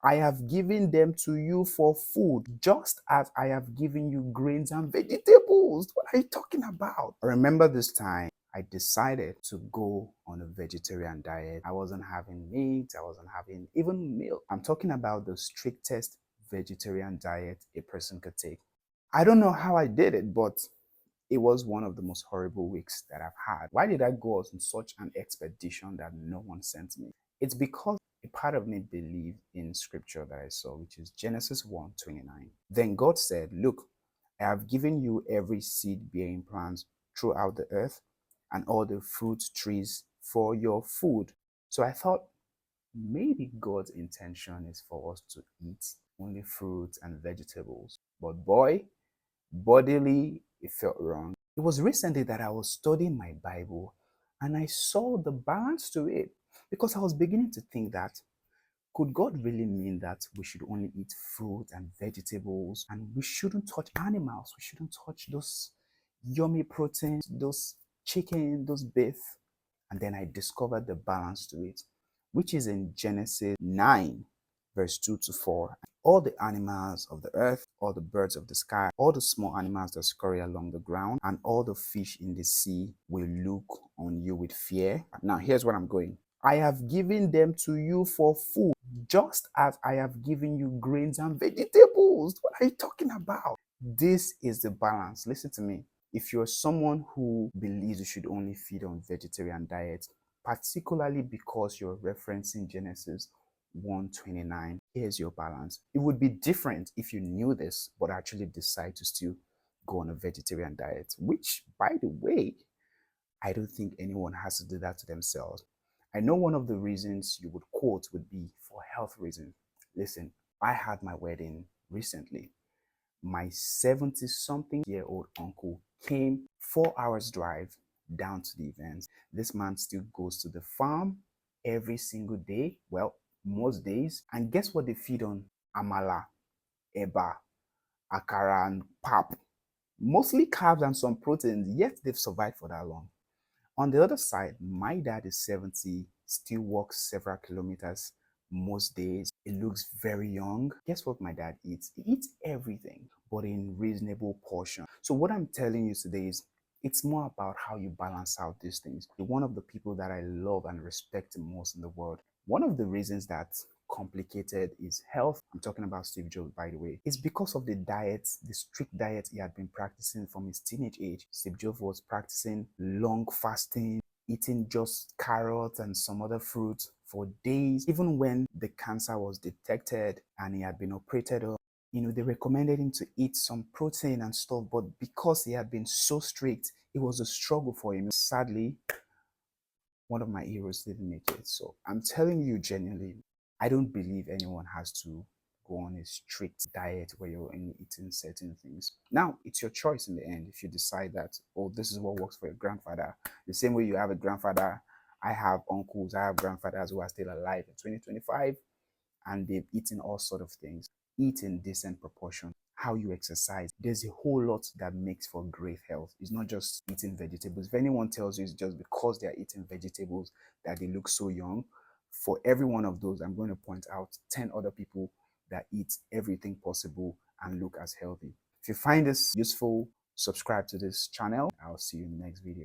I have given them to you for food, just as I have given you grains and vegetables. What are you talking about? I remember this time I decided to go on a vegetarian diet. I wasn't having meat, I wasn't having even milk. I'm talking about the strictest vegetarian diet a person could take. I don't know how I did it, but it was one of the most horrible weeks that I've had. Why did I go on such an expedition that no one sent me? It's because a part of me believed in scripture that I saw, which is Genesis 1:29. Then God said, look, I have given you every seed bearing plant throughout the earth and all the fruit trees for your food. So I thought maybe God's intention is for us to eat only fruits and vegetables. But boy, bodily, it felt wrong. It was recently that I was studying my Bible and I saw the balance to it because I was beginning to think that could God really mean that we should only eat fruit and vegetables and we shouldn't touch animals? We shouldn't touch those yummy proteins, those chicken, those beef. And then I discovered the balance to it, which is in Genesis 9, verse 2 to 4. All the animals of the earth, all the birds of the sky, all the small animals that scurry along the ground, and all the fish in the sea will look on you with fear. Now, here's where I'm going. I have given them to you for food, just as I have given you grains and vegetables. What are you talking about? This is the balance. Listen to me. If you're someone who believes you should only feed on vegetarian diet, particularly because you're referencing Genesis 1:29, here's your balance. It would be different if you knew this, but actually decide to still go on a vegetarian diet, which, by the way, I don't think anyone has to do that to themselves. I know one of the reasons you would quote would be for health reasons. Listen, I had my wedding recently. My 70 something year old uncle came 4 hours drive down to the event. This man still goes to the farm every single day. Well, most days. And guess what they feed on? Amala, eba, akara, and pap. Mostly carbs and some proteins, yet they've survived for that long. On the other side, my dad is 70, still walks several kilometers most days. It looks very young. Guess what my dad eats? He eats everything, but in reasonable portion. So what I'm telling you today is it's more about how you balance out these things. One of the people that I love and respect the most in the world, one of the reasons that complicated is health. I'm talking about Steve Jobs, by the way. It's because of the diet, the strict diet he had been practicing from his teenage age. Steve Jobs was practicing long fasting, eating just carrots and some other fruits for days. Even when the cancer was detected and he had been operated on, they recommended him to eat some protein and stuff, but because he had been so strict, it was a struggle for him. Sadly, one of my heroes didn't make it. So I'm telling you genuinely, I don't believe anyone has to go on a strict diet where you're only eating certain things. Now, it's your choice in the end. If you decide that, oh, this is what works for your grandfather, the same way you have a grandfather, I have uncles, I have grandfathers who are still alive in 2025 and they've eaten all sort of things. Eat in decent proportion. How you exercise. There's a whole lot that makes for great health. It's not just eating vegetables. If anyone tells you it's just because they're eating vegetables that they look so young, for every one of those, I'm going to point out 10 other people that eat everything possible and look as healthy. If you find this useful, subscribe to this channel. I'll see you in the next video.